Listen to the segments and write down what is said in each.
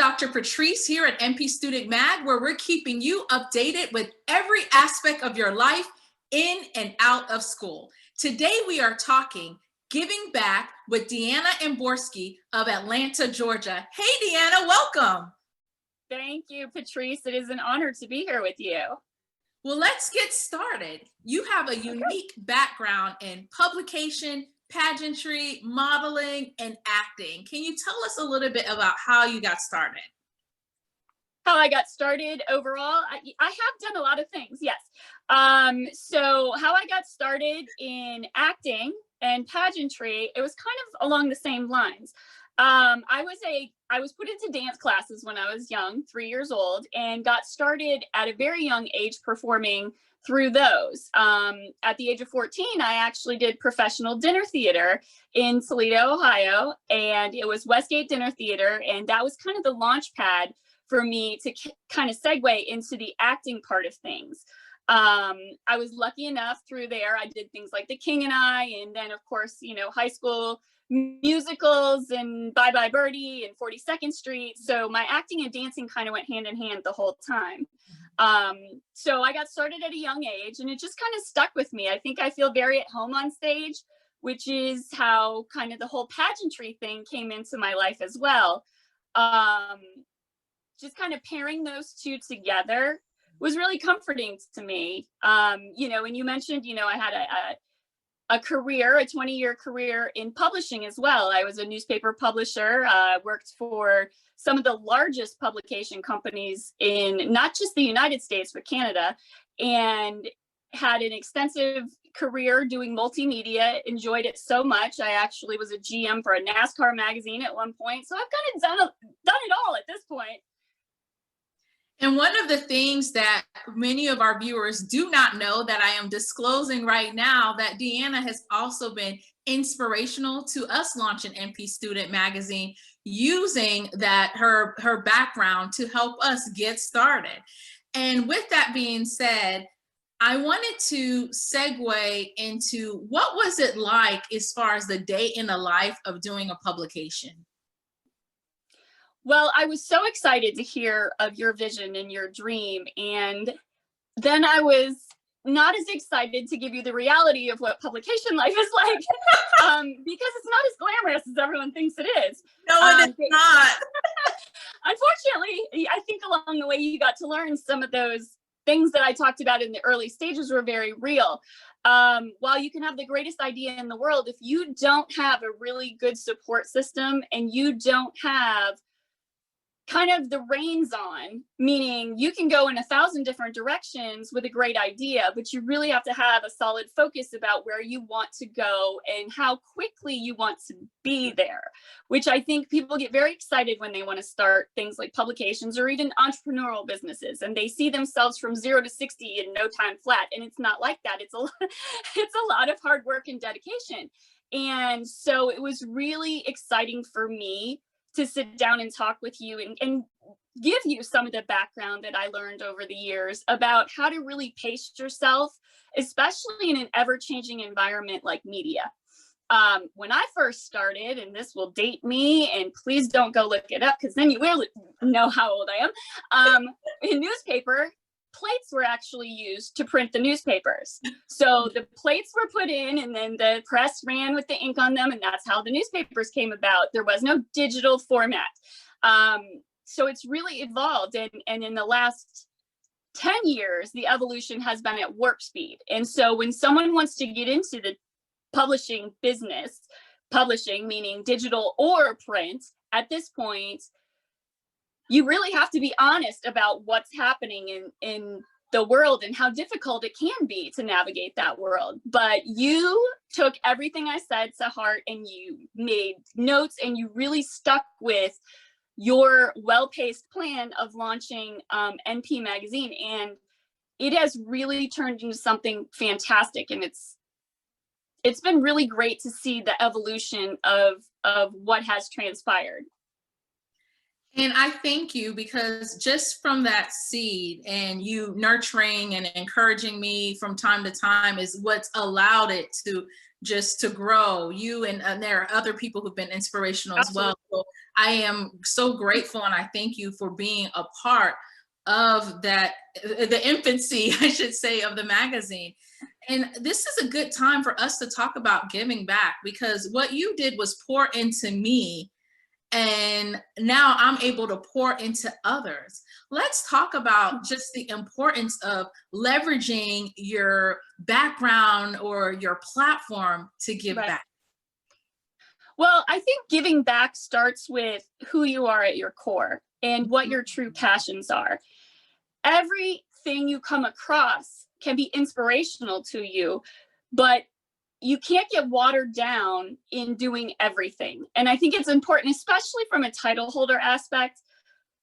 Dr. Patrice here at MP Student Mag, where we're keeping you updated with every aspect of your life in and out of school. Today we are talking giving back with Deanna Emborski of Atlanta, Georgia. Hey Deanna, welcome. Thank you, Patrice. It is an honor to be here with you. Well, let's get started. You have a unique background in publication, pageantry, modeling, and acting. Can you tell us a little bit about how you got started? How I got started overall, I have done a lot of things, yes. So how I got started in acting and pageantry, it was kind of along the same lines. I was put into dance classes when I was young, 3 years old, and got started at a very young age performing through those. At the age of 14, I actually did professional dinner theater in Toledo, Ohio, and it was Westgate Dinner Theater, and that was kind of the launch pad for me to kind of segue into the acting part of things. I was lucky enough through there. I did things like The King and I, and then of course, high school musicals and Bye Bye Birdie and 42nd Street. So my acting and dancing kind of went hand in hand the whole time. So I got started at a young age and it just kind of stuck with me. I think I feel very at home on stage, which is how kind of the whole pageantry thing came into my life as well. Just kind of pairing those two together was really comforting to me. And you mentioned, I had a career, a 20-year career in publishing as well. I was a newspaper publisher, worked for some of the largest publication companies in not just the United States, but Canada, and had an extensive career doing multimedia, enjoyed it so much. I actually was a GM for a NASCAR magazine at one point. So I've kind of done it all at this point. And one of the things that many of our viewers do not know that I am disclosing right now, that Deanna has also been inspirational to us launching MP Student Magazine, using that her background to help us get started. And with that being said, I wanted to segue into what was it like as far as the day in the life of doing a publication? Well, I was so excited to hear of your vision and your dream. And then I was not as excited to give you the reality of what publication life is like, because it's not as glamorous as everyone thinks it is. No, it is not. Unfortunately, I think along the way you got to learn some of those things that I talked about in the early stages were very real. While you can have the greatest idea in the world, if you don't have a really good support system and you don't have kind of the reins on, meaning you can go in 1,000 different directions with a great idea, but you really have to have a solid focus about where you want to go and how quickly you want to be there, which I think people get very excited when they want to start things like publications or even entrepreneurial businesses, and they see themselves from 0 to 60 in no time flat. And it's not like that. It's a lot of hard work and dedication. And so it was really exciting for me to sit down and talk with you and give you some of the background that I learned over the years about how to really pace yourself, especially in an ever-changing environment like media. When I first started, and this will date me, and please don't go look it up because then you will know how old I am, in newspaper, plates were actually used to print the newspapers. So the plates were put in and then the press ran with the ink on them, and that's how the newspapers came about. There was no digital format. So it's really evolved. And in the last 10 years, the evolution has been at warp speed. And so when someone wants to get into the publishing business, publishing meaning digital or print, at this point, you really have to be honest about what's happening in the world and how difficult it can be to navigate that world. But you took everything I said to heart and you made notes and you really stuck with your well-paced plan of launching NP Magazine. And it has really turned into something fantastic. And it's been really great to see the evolution of what has transpired. And I thank you, because just from that seed and you nurturing and encouraging me from time to time is what's allowed it to just to grow. You and there are other people who've been inspirational as well. Absolutely. So I am so grateful, and I thank you for being a part of that, the infancy, I should say, of the magazine. And this is a good time for us to talk about giving back, because what you did was pour into me, and now I'm able to pour into others. Let's talk about just the importance of leveraging your background or your platform to give Right. back. Well, I think giving back starts with who you are at your core and what your true passions are. Everything you come across can be inspirational to you, but you can't get watered down in doing everything. And I think it's important, especially from a title holder aspect.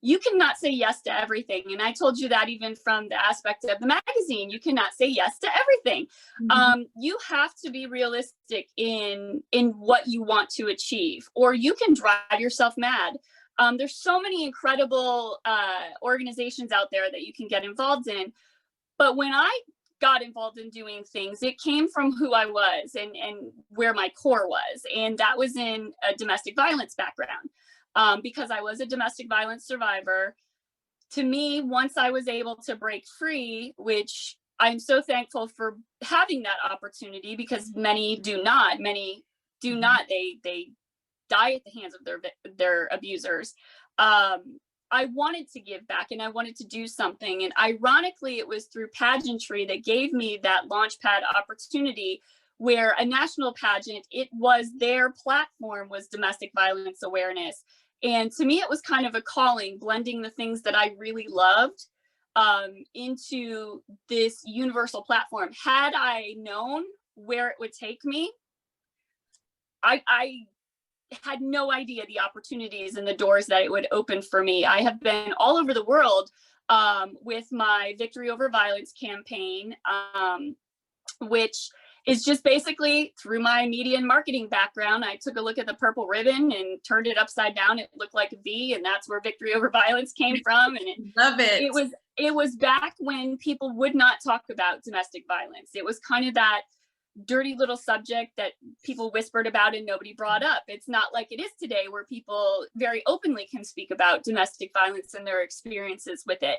You cannot say yes to everything. And I told you that even from the aspect of the magazine, you cannot say yes to everything. Mhm. You have to be realistic in what you want to achieve, or you can drive yourself mad. There's so many incredible organizations out there that you can get involved in. But when I got involved in doing things, it came from who I was and where my core was. And that was in a domestic violence background. Because I was a domestic violence survivor. To me, once I was able to break free, which I'm so thankful for having that opportunity, because many do not. Many do not. They die at the hands of their abusers. I wanted to give back and I wanted to do something. And ironically, it was through pageantry that gave me that launchpad opportunity, where a national pageant, it was their platform was domestic violence awareness. And to me, it was kind of a calling, blending the things that I really loved into this universal platform. Had I known where it would take me, I had no idea the opportunities and the doors that it would open for me. I have been all over the world with my Victory Over Violence campaign, which is just basically through my media and marketing background. I took a look at the purple ribbon and turned it upside down. It looked like a V, and that's where Victory Over Violence came from. And Love it. it was back when people would not talk about domestic violence. It was kind of that dirty little subject that people whispered about and nobody brought up. It's not like it is today, where people very openly can speak about domestic violence and their experiences with it.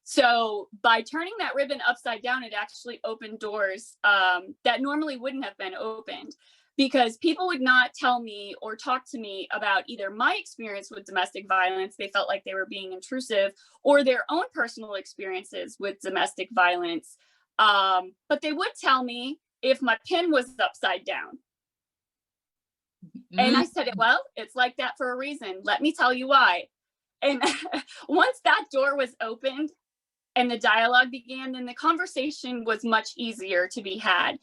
So by turning that ribbon upside down, it actually opened doors that normally wouldn't have been opened, because people would not tell me or talk to me about either my experience with domestic violence. They felt like they were being intrusive, or their own personal experiences with domestic violence. But they would tell me if my pen was upside down. And I said, well, it's like that for a reason. Let me tell you why. And once that door was opened and the dialogue began, then the conversation was much easier to be had.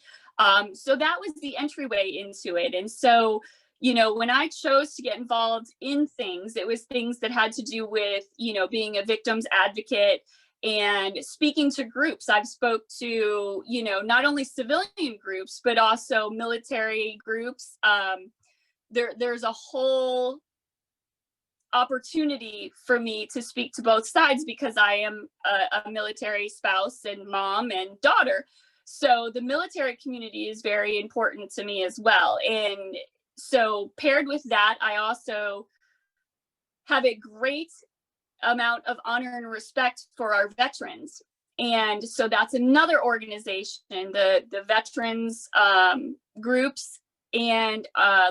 So that was the entryway into it. And so, you know, when I chose to get involved in things, it was things that had to do with, you know, being a victim's advocate and speaking to groups. I've spoke to, you know, not only civilian groups, but also military groups. There's a whole opportunity for me to speak to both sides, because I am a military spouse and mom and daughter. So the military community is very important to me as well. And so paired with that, I also have a great amount of honor and respect for our veterans. And so that's another organization, the veterans groups, and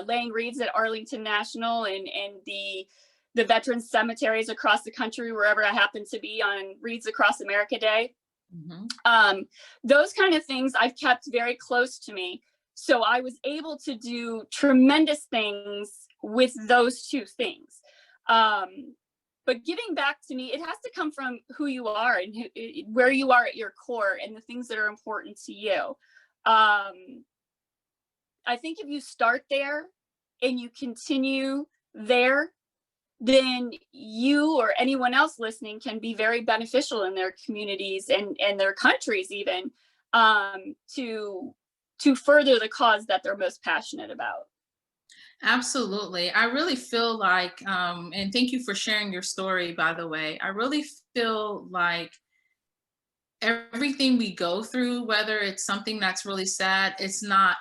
laying wreaths at Arlington National, and the veterans cemeteries across the country, wherever I happen to be on Wreaths Across America Day. Those kind of things I've kept very close to me. So I was able to do tremendous things with those two things. But giving back, to me, it has to come from who you are and where you are at your core and the things that are important to you. I think if you start there and you continue there, then you or anyone else listening can be very beneficial in their communities and their countries even, to further the cause that they're most passionate about. Absolutely. I really feel like, and thank you for sharing your story, by the way. I really feel like everything we go through, whether it's something that's really sad, it's not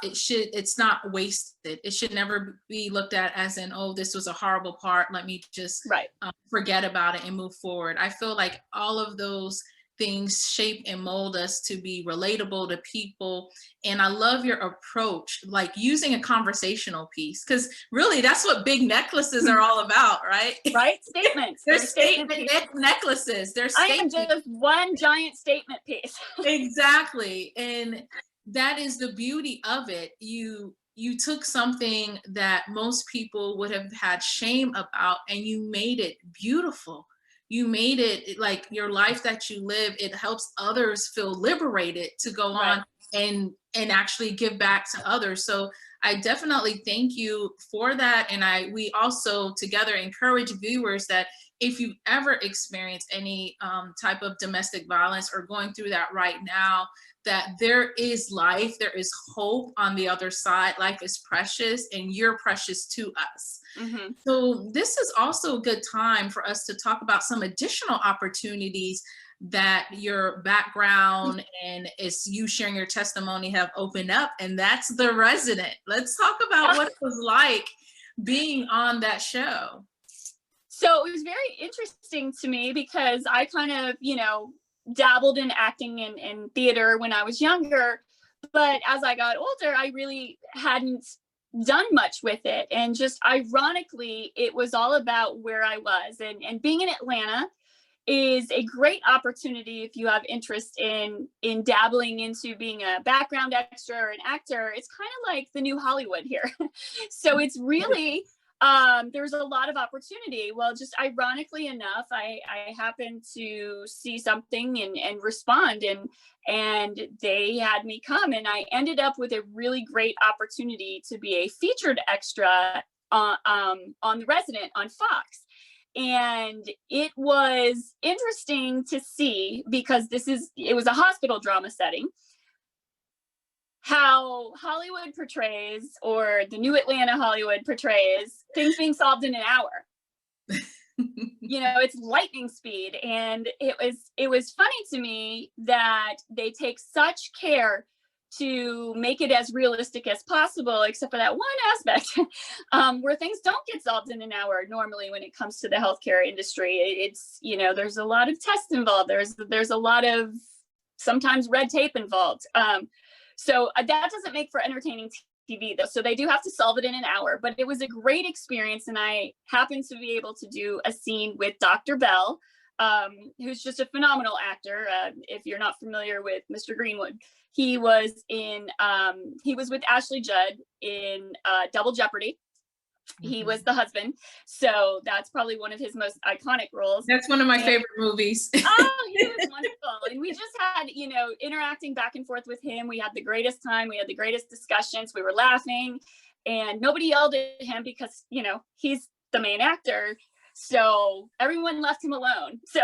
wasted. It should never be looked at as in, oh, this was a horrible part, let me just Right. forget about it and move forward. I feel like all of those things shape and mold us to be relatable to people. And I love your approach, like using a conversational piece, because really that's what big necklaces are all about, right? Right? Statements. They're They're statement statement pieces. necklaces. They're I am statement. just one giant statement piece. Exactly. And that is the beauty of it. You took something that most people would have had shame about and you made it beautiful. You made it like your life that you live, it helps others feel liberated to go Right. on and actually give back to others. So I definitely thank you for that. And we also together encourage viewers that if you ever experience any type of domestic violence or going through that right now, that there is life, there is hope on the other side. Life is precious and you're precious to us. Mm-hmm. So this is also a good time for us to talk about some additional opportunities that your background and it's you sharing your testimony have opened up, and that's The Resident. Let's talk about what it was like being on that show. So it was very interesting to me because I kind of, dabbled in acting and theater when I was younger. But as I got older, I really hadn't done much with it. And just ironically, it was all about where I was. And being in Atlanta is a great opportunity if you have interest in dabbling into being a background extra or an actor. It's kind of like the new Hollywood here. So it's really there's a lot of opportunity. Well, just ironically enough, I happened to see something and respond, and they had me come, and I ended up with a really great opportunity to be a featured extra on The Resident on Fox. And it was interesting to see because it was a hospital drama setting, how Hollywood portrays, or the new Atlanta Hollywood portrays, things being solved in an hour. It's lightning speed. And it was funny to me that they take such care to make it as realistic as possible, except for that one aspect where things don't get solved in an hour normally when it comes to the healthcare industry. It's, there's a lot of tests involved. There's a lot of sometimes red tape involved. So that doesn't make for entertaining TV, though. So they do have to solve it in an hour. But it was a great experience. And I happened to be able to do a scene with Dr. Bell, who's just a phenomenal actor. If you're not familiar with Mr. Greenwood, he was with Ashley Judd in Double Jeopardy. He was the husband. So that's probably one of his most iconic roles. That's one of my favorite movies. Oh, he was wonderful. And we just had, interacting back and forth with him. We had the greatest time. We had the greatest discussions. We were laughing, and nobody yelled at him because, he's the main actor. So everyone left him alone. So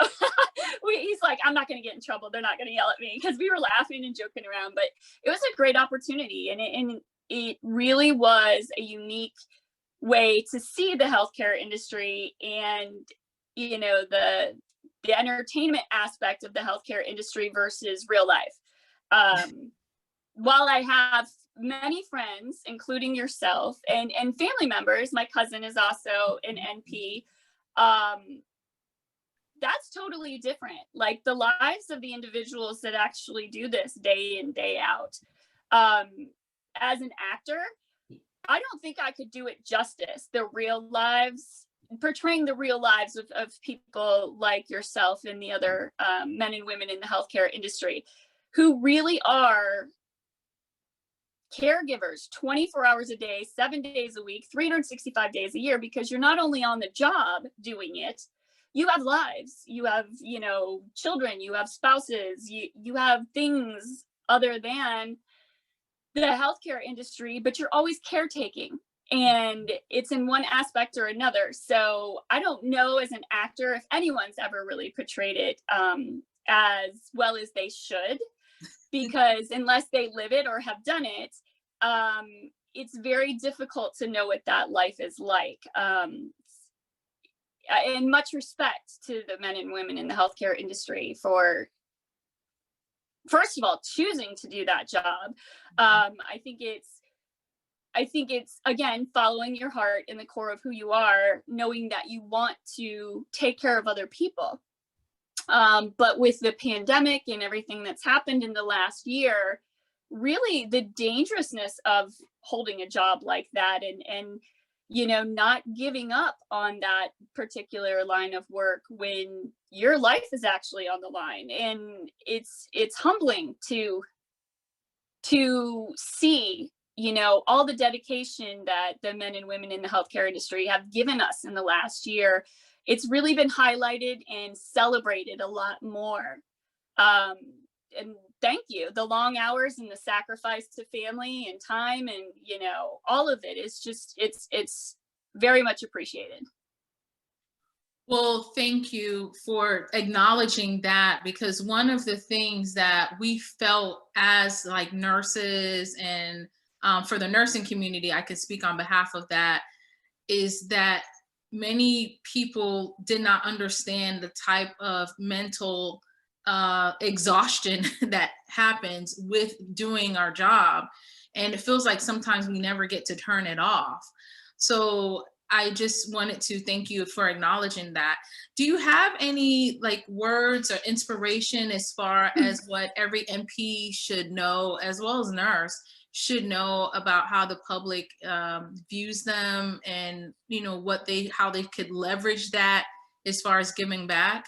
he's like, I'm not going to get in trouble. They're not going to yell at me, because we were laughing and joking around. But it was a great opportunity. And it really was a unique way to see the healthcare industry and, the entertainment aspect of the healthcare industry versus real life. While I have many friends, including yourself and family members, my cousin is also an NP. That's totally different. Like the lives of the individuals that actually do this day in, day out. As an actor, I don't think I could do it justice. The real lives, portraying the real lives of people like yourself and the other men and women in the healthcare industry who really are caregivers 24 hours a day, 7 days a week, 365 days a year, because you're not only on the job doing it, you have lives, you have, children, you have spouses, you have things other than the healthcare industry, but you're always caretaking, and it's in one aspect or another. So I don't know as an actor if anyone's ever really portrayed it as well as they should, because unless they live it or have done it, it's very difficult to know what that life is like. And much respect to the men and women in the healthcare industry for first of all, choosing to do that job. I think it's again following your heart in the core of who you are, knowing that you want to take care of other people. But with the pandemic and everything that's happened in the last year, really the dangerousness of holding a job like that, and not giving up on that particular line of work when your life is actually on the line. And it's humbling to see all the dedication that the men and women in the healthcare industry have given us in the last year. It's really been highlighted and celebrated a lot more. And thank you. The long hours and the sacrifice to family and time, and all of it is just, it's very much appreciated. Well, thank you for acknowledging that, because one of the things that we felt as like nurses, and for the nursing community, I could speak on behalf of that, is that many people did not understand the type of mental exhaustion that happens with doing our job. And it feels like sometimes we never get to turn it off. So I just wanted to thank you for acknowledging that. Do you have any like words or inspiration as far as what every MP should know, as well as nurse should know, about how the public views them, and how they could leverage that as far as giving back?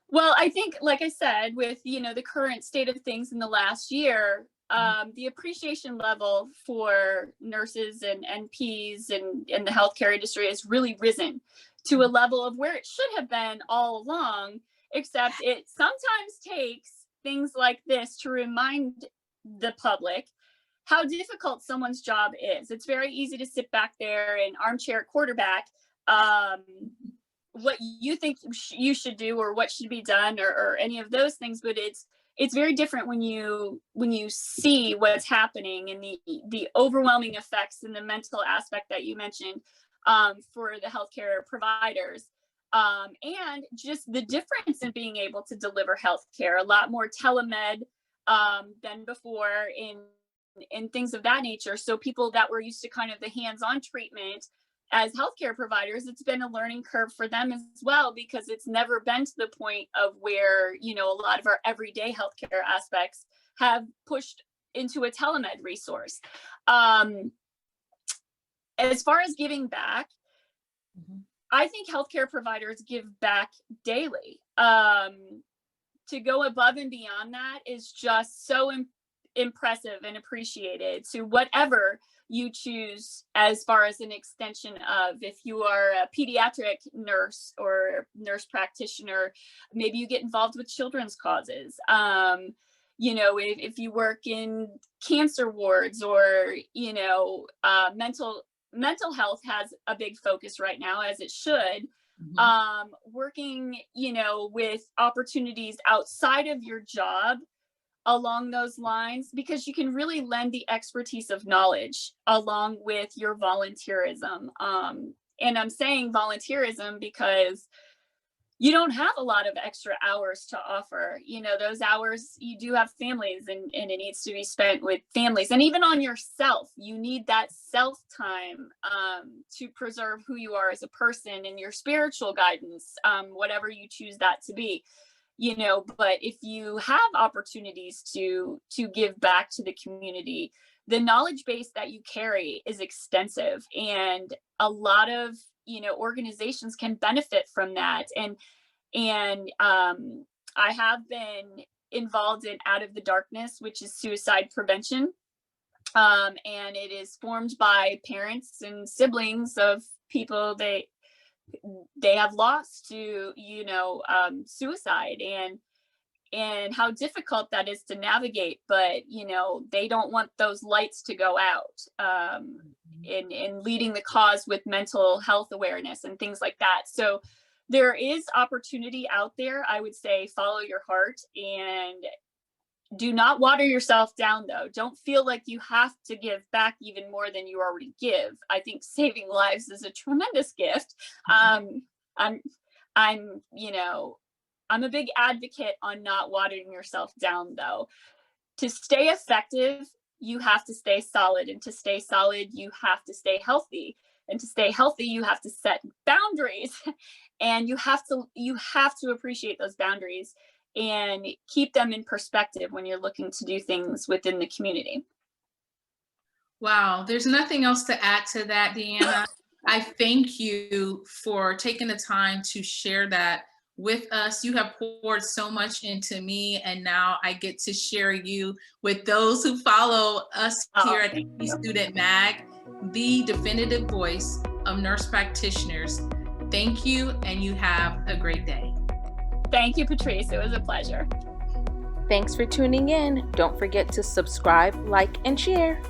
Well, I think, like I said, with the current state of things in the last year, the appreciation level for nurses and NPs and the healthcare industry has really risen to a level of where it should have been all along. Except it sometimes takes things like this to remind the public how difficult someone's job is. It's very easy to sit back there and armchair quarterback what you think you should do, or what should be done, or any of those things. But it's very different when you see what's happening, and the overwhelming effects and the mental aspect that you mentioned for the healthcare providers, and just the difference in being able to deliver healthcare, a lot more telemed than before, in things of that nature. So people that were used to kind of the hands-on treatment as healthcare providers, it's been a learning curve for them as well, because it's never been to the point of where, a lot of our everyday healthcare aspects have pushed into a telemed resource. As far as giving back, I think healthcare providers give back daily. To go above and beyond that is just so impressive and appreciated, to whatever you choose as far as an extension of, if you are a pediatric nurse or nurse practitioner, maybe you get involved with children's causes. If you work in cancer wards, or mental health has a big focus right now, as it should. Working with opportunities outside of your job along those lines, because you can really lend the expertise of knowledge along with your volunteerism. And I'm saying volunteerism because you don't have a lot of extra hours to offer. Those hours, you do have families, and it needs to be spent with families, and even on yourself. You need that self time to preserve who you are as a person, and your spiritual guidance, whatever you choose that to be. But if you have opportunities to give back to the community, the knowledge base that you carry is extensive, and a lot of organizations can benefit from that. And I have been involved in Out of the Darkness, which is suicide prevention, and it is formed by parents and siblings of people they have lost to suicide, and how difficult that is to navigate. But they don't want those lights to go out, in leading the cause with mental health awareness and things like that. So there is opportunity out there. I would say follow your heart, and do not water yourself down, though. Don't feel like you have to give back even more than you already give. I think saving lives is a tremendous gift. I'm I'm a big advocate on not watering yourself down, though. To stay effective, you have to stay solid. And to stay solid, you have to stay healthy. And to stay healthy, you have to set boundaries. And you have to appreciate those boundaries and keep them in perspective when you're looking to do things within the community. Wow, there's nothing else to add to that, Deanna. I thank you for taking the time to share that with us. You have poured so much into me, and now I get to share you with those who follow us here at the Student Mag, the definitive voice of nurse practitioners. Thank you, and you have a great day. Thank you, Patrice. It was a pleasure. Thanks for tuning in. Don't forget to subscribe, like, and share.